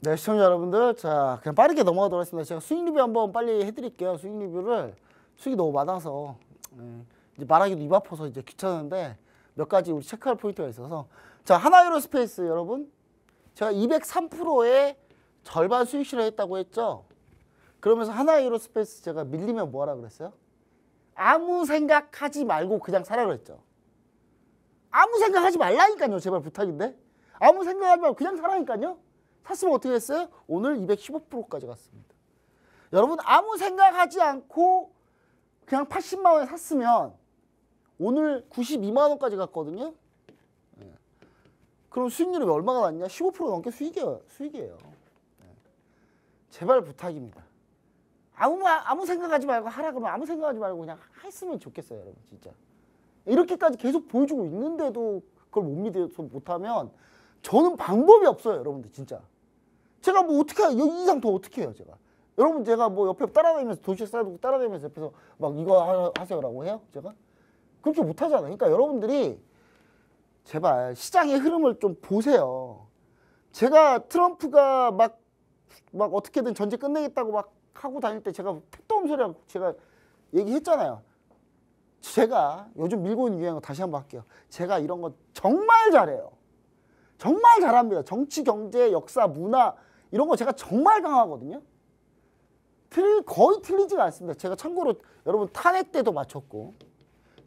네, 시청자 여러분들, 자 그냥 빠르게 넘어가도록 하겠습니다. 제가 수익 리뷰 한번 빨리 해드릴게요. 수익 리뷰를 수익이 너무 많아서 이제 말하기도 입 아파서 이제 귀찮은데 몇 가지 우리 체크할 포인트가 있어서 자 하나유로스페이스 여러분 제가 203%의 절반 수익 실현했다고 했죠. 그러면서 하나유로스페이스 제가 밀리면 뭐하라 그랬어요? 아무 생각하지 말고 그냥 사라 그랬죠. 아무 생각하지 말라니까요. 제발 부탁인데 아무 생각하지 말고 그냥 사라니까요. 샀으면 어떻게 됐어요? 오늘 215%까지 갔습니다. 여러분 아무 생각하지 않고 그냥 80만 원에 샀으면 오늘 92만 원까지 갔거든요. 그럼 수익률이 얼마가 났냐? 15% 넘게 수익이에요. 제발 부탁입니다. 아무 생각하지 말고 하라 그러면 아무 생각하지 말고 그냥 했으면 좋겠어요, 여러분 진짜. 이렇게까지 계속 보여주고 있는데도 그걸 못 믿어서 못하면 저는 방법이 없어요, 여러분들 진짜. 제가 뭐 어떻게 이 이상 더 어떻게 해요, 제가. 여러분 제가 뭐 옆에 따라다니면서 도시락 싸두고 따라다니면서 옆에서 막 이거 하세요라고 해요, 제가? 그렇게 못하잖아요. 그러니까 여러분들이 제발 시장의 흐름을 좀 보세요. 제가 트럼프가 막 어떻게든 전쟁 끝내겠다고 막 하고 다닐 때 제가 택도 없는 소리라고 제가 얘기했잖아요. 제가 요즘 밀고 있는 유행어 다시 한번 할게요. 제가 이런 거 정말 잘해요. 정말 잘합니다. 정치, 경제, 역사, 문화 이런 거 제가 정말 강하거든요. 거의 틀리지가 않습니다. 제가 참고로 여러분 탄핵 때도 맞췄고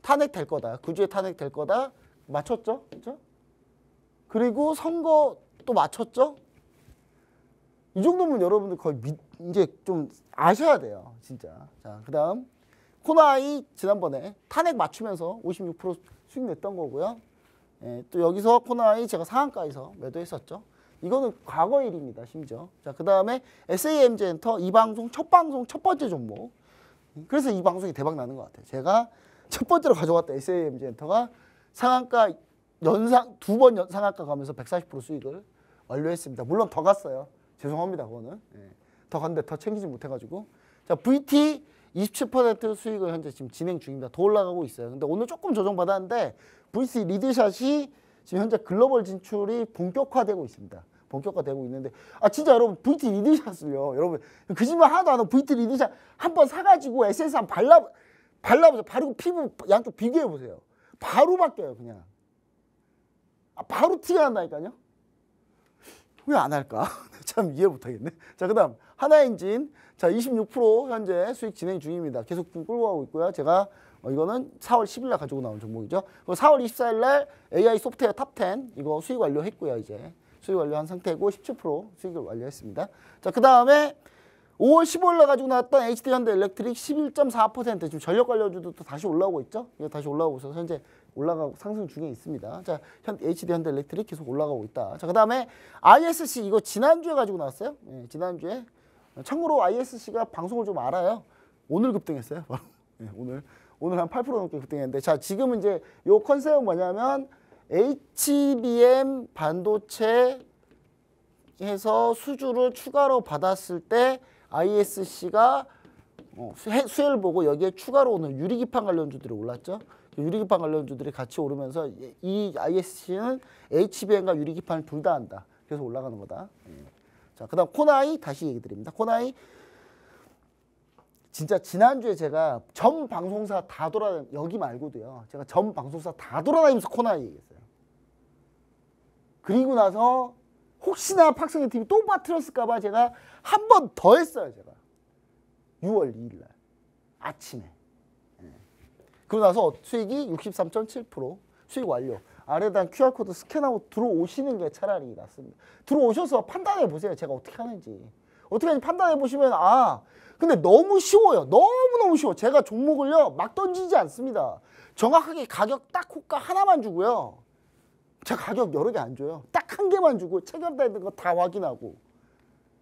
탄핵 될 거다. 구주에 탄핵 될 거다. 맞췄죠? 그렇죠? 그리고 선거 또 맞췄죠? 이 정도면 여러분들 거의 이제 좀 아셔야 돼요. 진짜. 자, 그 다음 코나이 지난번에 탄핵 맞추면서 56% 수익 냈던 거고요. 또 여기서 코나이 제가 상한가에서 매도했었죠. 이거는 과거 일입니다. 심지어. 자, 그 다음에 SAMG엔터 이 방송 첫 번째 종목. 그래서 이 방송이 대박 나는 것 같아요. 제가 첫 번째로 가져갔던 SAMG엔터가 상한가 연상 2번 상한가 가면서 140% 수익을 완료했습니다. 물론 더 갔어요. 죄송합니다. 그거는. 더 갔는데 더 챙기지 못해가지고. 자, VT 27% 수익을 현재 지금 진행 중입니다. 더 올라가고 있어요. 근데 오늘 조금 조정받았는데 VT 리드샷이 지금 현재 글로벌 진출이 본격화되고 있습니다. 본격화되고 있는데 진짜 여러분 VT 리드샷을요. 여러분 거짓말 하나도 안 하고 VT 리드샷 한번 사가지고 에센스 한 발라보세요. 바르고 피부 양쪽 비교해보세요. 바로 바뀌어요. 그냥. 바로 티가 난다니까요. 왜 안 할까? 참 이해 못하겠네. 자, 그 다음 하나엔진. 자, 26% 현재 수익 진행 중입니다. 계속 좀 끌고 가고 있고요. 제가 이거는 4월 10일 날 가지고 나온 종목이죠. 그리고 4월 24일 날 AI 소프트웨어 탑10 이거 수익 완료했고요. 이제 수익 완료한 상태고 17% 수익을 완료했습니다. 자, 그 다음에 5월 15일 날 가지고 나왔던 HD현대 일렉트릭 11.4% 지금 전력 관련주도 또 다시 올라오고 있죠. 이거 다시 올라오고 있어서 현재 올라가고 상승 중에 있습니다. 자, HD현대 일렉트릭 계속 올라가고 있다. 자, 그 다음에 ISC 이거 지난주에 가지고 나왔어요. 지난주에. 참고로 ISC가 방송을 좀 알아요. 오늘 급등했어요. 오늘 한 8% 넘게 급등했는데, 자, 지금 이제 요 컨셉은 뭐냐면 HBM 반도체 해서 수주를 추가로 받았을 때 ISC가 수혜를 보고 여기에 추가로 오늘 유리기판 관련주들이 올랐죠. 유리기판 관련주들이 같이 오르면서 이 ISC는 HBM과 유리기판을 둘 다 한다. 그래서 올라가는 거다. 자, 그 다음 코나이 다시 얘기 드립니다. 코나이 진짜 지난주에 제가 전 방송사 다 여기 말고도요. 제가 전 방송사 다 돌아다니면서 코나이 얘기했어요. 그리고 나서 혹시나 팍성의 TV 또 빠뜨렸을까 봐 제가 한 번 더 했어요. 제가 6월 2일 날 아침에. 그러고 나서 수익이 63.7% 수익 완료. 아래에다 QR코드 스캔하고 들어오시는 게 차라리 낫습니다. 들어오셔서 판단해 보세요. 제가 어떻게 하는지. 어떻게 하는지 판단해 보시면 근데 너무 쉬워요. 너무너무 쉬워. 제가 종목을요 막 던지지 않습니다. 정확하게 가격 딱 호가 하나만 주고요. 제가 가격 여러 개 안 줘요. 딱 한 개만 주고 체결되어 있는 거 다 확인하고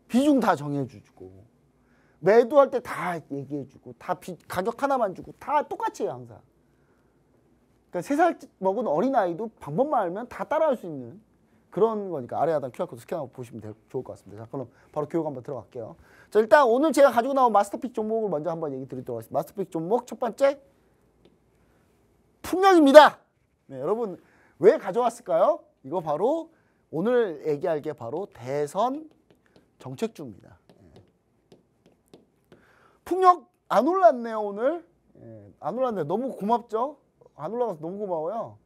비중 다 정해주고 매도할 때 다 얘기해주고 다 가격 하나만 주고 다 똑같이 해요. 항상. 그러니까 3살 먹은 어린아이도 방법만 알면 다 따라할 수 있는 그런 거니까 아래 하단 QR코드 스캔하고 보시면 좋을 것 같습니다. 자, 그럼 바로 교육 한번 들어갈게요. 자, 일단 오늘 제가 가지고 나온 마스터픽 종목을 먼저 한번 얘기 드리도록 하겠습니다. 마스터픽 종목 첫 번째 풍력입니다. 네, 여러분 왜 가져왔을까요? 이거 바로 오늘 얘기할 게 바로 대선 정책주입니다. 풍력 안 올랐네요 오늘. 안 올랐네요. 너무 고맙죠? 안 올라가서 너무 고마워요.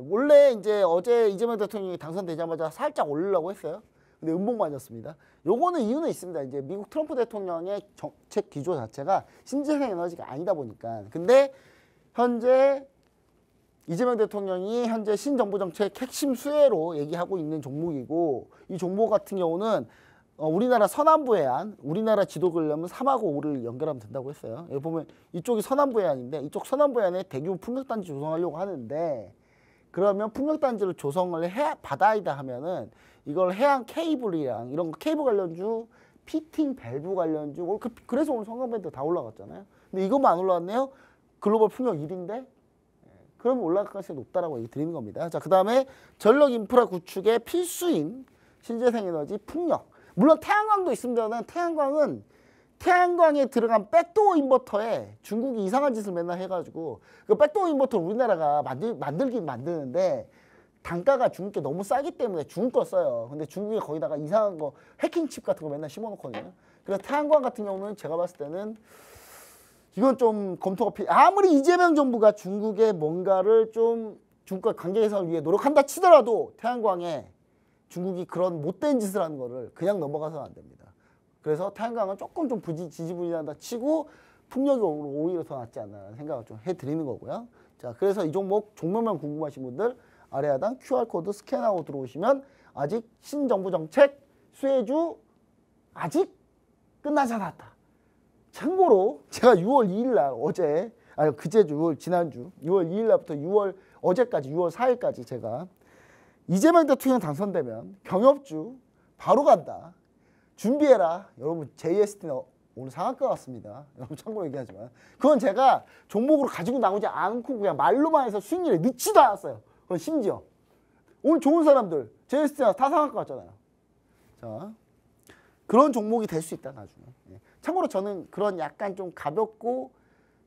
원래 이제 어제 이재명 대통령이 당선되자마자 살짝 올리려고 했어요. 근데 음봉 맞았습니다. 요거는 이유는 있습니다. 이제 미국 트럼프 대통령의 정책 기조 자체가 신재생 에너지가 아니다 보니까. 근데 현재 이재명 대통령이 현재 신정부 정책 핵심 수혜로 얘기하고 있는 종목이고, 이 종목 같은 경우는 우리나라 서남부 해안, 우리나라 지도 그리려면 3하고 5를 연결하면 된다고 했어요. 여기 보면 이쪽이 서남부 해안인데 이쪽 서남부 해안에 대규모 풍력단지 조성하려고 하는데, 그러면 풍력단지를 조성을 받아야 하면은 이걸 해안 케이블이랑 이런 케이블 관련주, 피팅 밸브 관련주, 그래서 오늘 성강밴드 다 올라갔잖아요. 근데 이것만 안 올라왔네요. 글로벌 풍력 1인데 그러면 올라갈 가능성이 높다라고 얘기 드리는 겁니다. 자, 그 다음에 전력 인프라 구축에 필수인 신재생 에너지 풍력. 물론 태양광도 있습니다만 태양광은 태양광에 들어간 백도어 인버터에 중국이 이상한 짓을 맨날 해가지고 그 백도어 인버터 우리나라가 만들긴 만드는데 단가가 중국 게 너무 싸기 때문에 중국 거 써요. 근데 중국이 거기다가 이상한 거 해킹칩 같은 거 맨날 심어놓거든요. 그래서 태양광 같은 경우는 제가 봤을 때는 이건 좀 검토가 아무리 이재명 정부가 중국에 뭔가를 좀 중국과 관계 개선을 위해 노력한다 치더라도 태양광에 중국이 그런 못된 짓을 하는 거를 그냥 넘어가서는 안 됩니다. 그래서 태양광은 조금 좀 지지부진한다 치고 풍력이 오히려 더 낫지 않나 생각을 좀 해드리는 거고요. 자, 그래서 이 종목만 궁금하신 분들 아래 하단 QR코드 스캔하고 들어오시면 아직 신정부 정책 수혜주 아직 끝나지 않았다. 참고로 제가 6월 2일 날 지난주 6월 2일 날부터 어제까지 6월 4일까지 제가 이재명 대통령 당선되면 경협주 바로 간다. 준비해라. 여러분 JST는 오늘 상한가 왔습니다. 여러분 참고로 얘기하지만 그건 제가 종목으로 가지고 나오지 않고 그냥 말로만 해서 수익률에 넣지도 않았어요. 그건 심지어 오늘 좋은 사람들 JST나 다 상한가 왔잖아요. 자, 그런 종목이 될 수 있다 나중에. 참고로 저는 그런 약간 좀 가볍고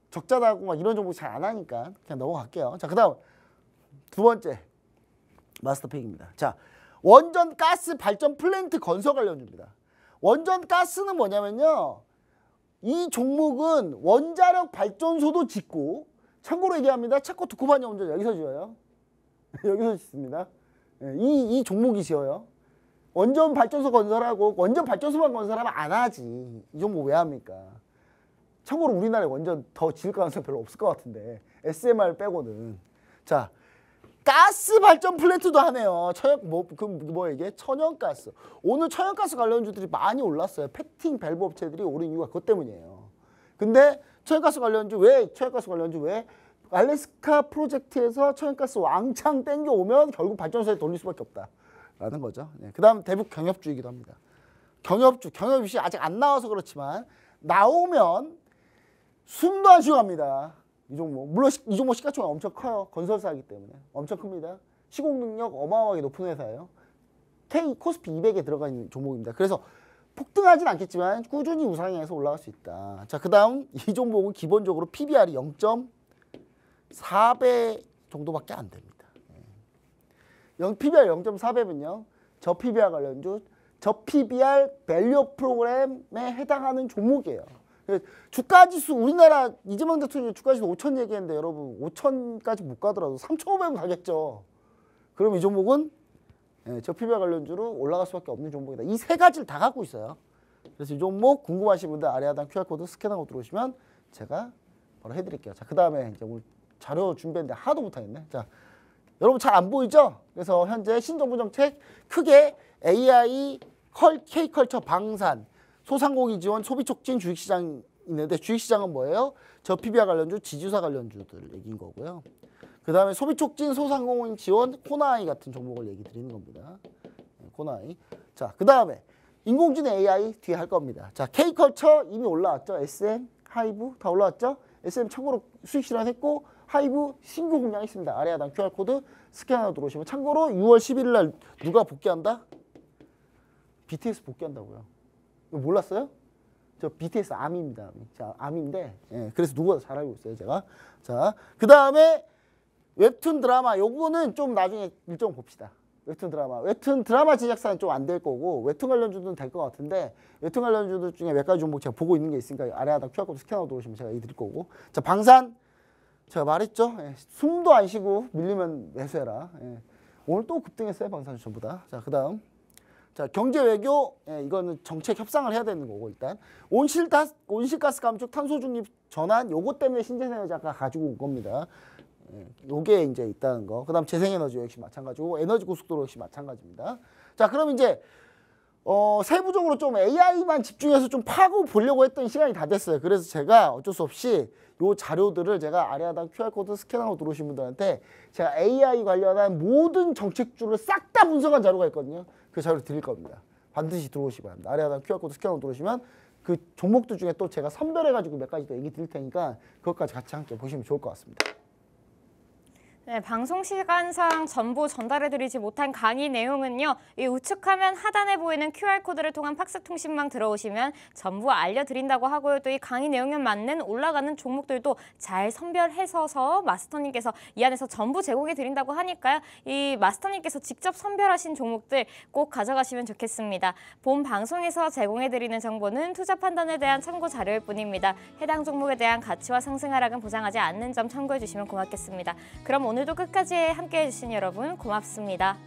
적자나고 막 이런 종목 잘 안 하니까 그냥 넘어갈게요. 자, 그다음 두 번째 마스터픽입니다. 자, 원전 가스 발전 플랜트 건설 관련주입니다. 원전 가스는 뭐냐면요. 이 종목은 원자력 발전소도 짓고 참고로 얘기합니다. 차코 두쿠바니 원전 여기서 지어요. 여기서 짓습니다. 이 종목이 지어요. 원전 발전소 건설하고 원전 발전소만 건설하면 안 하지. 이 종목 왜 합니까? 참고로 우리나라에 원전 더 지을 가능성 별로 없을 것 같은데 SMR 빼고는. 자, 가스 발전 플랜트도 하네요. 이게 천연가스. 오늘 천연가스 관련주들이 많이 올랐어요. 패팅 밸브 업체들이 오른 이유가 그것 때문이에요. 근데 천연가스 관련주 왜 알래스카 프로젝트에서 천연가스 왕창 땡겨오면 결국 발전소에 돌릴 수밖에 없다라는 거죠. 그다음 대북 경협주이기도 합니다. 경협주시 아직 안 나와서 그렇지만 나오면 숨도 안 쉬고 갑니다. 이 종목. 물론 이 종목 시가총액 엄청 커요. 건설사이기 때문에. 엄청 큽니다. 시공 능력 어마어마하게 높은 회사예요. K 코스피 200에 들어가 있는 종목입니다. 그래서 폭등하진 않겠지만 꾸준히 우상향해서 올라갈 수 있다. 자, 그 다음 이 종목은 기본적으로 PBR이 0.4배 정도밖에 안 됩니다. PBR 0.4배면요. 저 PBR 관련주, 저 PBR 밸류 프로그램에 해당하는 종목이에요. 주가지수 우리나라 이재명 대통령 주가지수 5천 얘기했는데 여러분 5천까지 못 가더라도 3,500은 가겠죠. 그럼 이 종목은 저 PBR 관련주로 올라갈 수밖에 없는 종목이다. 이 세 가지를 다 갖고 있어요. 그래서 이 종목 궁금하신 분들 아래 하단 QR코드 스캔하고 들어오시면 제가 바로 해드릴게요. 자, 그 다음에 이제 오늘 자료 준비했는데 하나도 못하겠네. 자, 여러분 잘 안 보이죠? 그래서 현재 신정부 정책 크게 AI, K컬처, 방산, 소상공인 지원, 소비 촉진, 주식시장 있는데 주식시장은 뭐예요? 저 PBR 관련주, 지주사 관련주들 얘기인 거고요. 그 다음에 소비 촉진, 소상공인 지원, 코나이 같은 종목을 얘기 드리는 겁니다. 코나이. 자, 그 다음에 인공지능 AI 뒤에 할 겁니다. 자, K컬처 이미 올라왔죠? SM, 하이브 다 올라왔죠? SM 참고로 수익 실현했고 하이브 신규 공략했습니다. 아래 하단 QR코드 스캔하러 들어오시면 참고로 6월 11일 날 누가 복귀한다? BTS 복귀한다고요. 이거 몰랐어요? 저 BTS 아미입니다. 자, 아미인데 그래서 누구보다 잘 알고 있어요 제가. 자, 그 다음에 웹툰 드라마 요거는 좀 나중에 일정 봅시다. 웹툰 드라마 제작사는 좀 안 될 거고 웹툰 관련주는 될 것 같은데 웹툰 관련주들 중에 몇 가지 종목 제가 보고 있는 게 있으니까 아래 하단 QR코드 스캔하고 들어오시면 제가 얘기 드릴 거고. 자, 방산 제가 말했죠. 숨도 안 쉬고 밀리면 매수해라. 오늘 또 급등했어요 방산주 전부 다. 자, 그 다음 자, 경제 외교 이거는 정책 협상을 해야 되는 거고 일단 온실가스 감축 탄소 중립 전환 요거 때문에 신재생에너지가 가지고 온 겁니다. 요게 이제 있다는 거. 그다음 재생에너지 역시 마찬가지고 에너지 고속도로 역시 마찬가지입니다. 자, 그럼 이제 세부적으로 좀 AI만 집중해서 좀 파고 보려고 했던 시간이 다 됐어요. 그래서 제가 어쩔 수 없이 요 자료들을 제가 아래 하단 QR코드 스캔하고 들어오신 분들한테 제가 AI 관련한 모든 정책주를 싹 다 분석한 자료가 있거든요. 그 자료를 드릴 겁니다. 반드시 들어오시기 바랍니다. 아래 하단 QR코드 스캔하고 들어오시면 그 종목들 중에 또 제가 선별해가지고 몇 가지 더 얘기 드릴 테니까 그것까지 같이 함께 보시면 좋을 것 같습니다. 네, 방송 시간상 전부 전달해드리지 못한 강의 내용은요. 이 우측화면 하단에 보이는 QR코드를 통한 팍스통신망 들어오시면 전부 알려드린다고 하고요. 또 이 강의 내용에 맞는 올라가는 종목들도 잘 선별해서 마스터님께서 이 안에서 전부 제공해드린다고 하니까요. 이 마스터님께서 직접 선별하신 종목들 꼭 가져가시면 좋겠습니다. 본 방송에서 제공해드리는 정보는 투자 판단에 대한 참고 자료일 뿐입니다. 해당 종목에 대한 가치와 상승 하락은 보장하지 않는 점 참고해주시면 고맙겠습니다. 그럼 오늘도 끝까지 함께해 주신 여러분 고맙습니다.